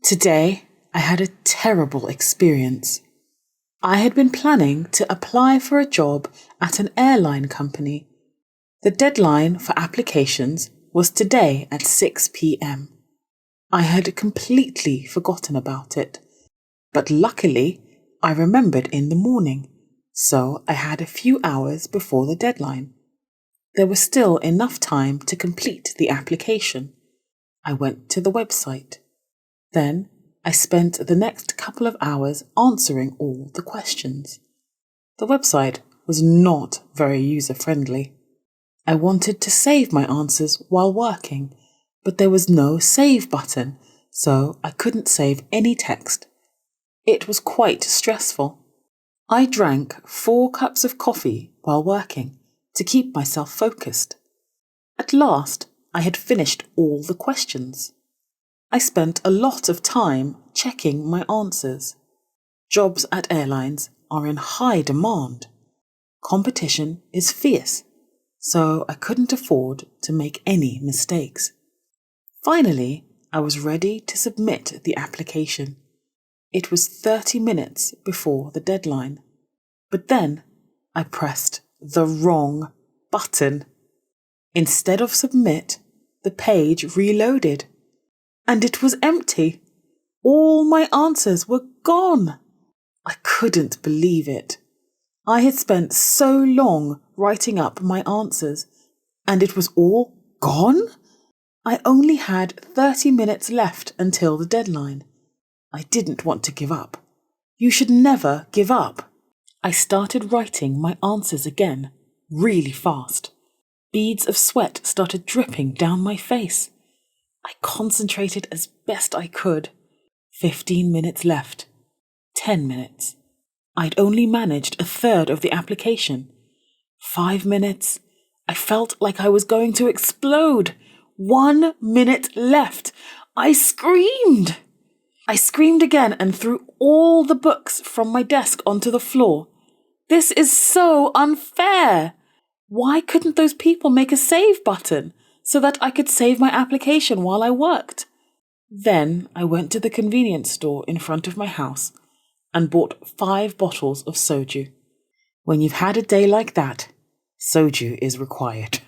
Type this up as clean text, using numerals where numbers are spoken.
Today, I had a terrible experience. I had been planning to apply for a job at an airline company. The deadline for applications was today at 6 p.m. I had completely forgotten about it, but luckily I remembered in the morning, so I had a few hours before the deadline. There was still enough time to complete the application. I went to the website. Then I spent the next couple of hours answering all the questions. The website was not very user-friendly. I wanted to save my answers while working, but there was no save button, so I couldn't save any text. It was quite stressful. I drank 4 cups of coffee while working to keep myself focused. At last, I had finished all the questions. I spent a lot of time checking my answers. Jobs at airlines are in high demand. Competition is fierce, so I couldn't afford to make any mistakes. Finally, I was ready to submit the application. It was 30 minutes before the deadline. But then I pressed the wrong button. Instead of submit, the page reloaded. And it was empty. All my answers were gone. I couldn't believe it. I had spent so long writing up my answers, and it was all gone? I only had 30 minutes left until the deadline. I didn't want to give up. You should never give up. I started writing my answers again, really fast. Beads of sweat started dripping down my face. I concentrated as best I could. 15 minutes left. 10 minutes. I'd only managed a third of the application. 5 minutes. I felt like I was going to explode. 1 minute left. I screamed. I screamed again and threw all the books from my desk onto the floor. This is so unfair. Why couldn't those people make a save button so that I could save my application while I worked? Then I went to the convenience store in front of my house and bought 5 bottles of soju. When you've had a day like that, soju is required.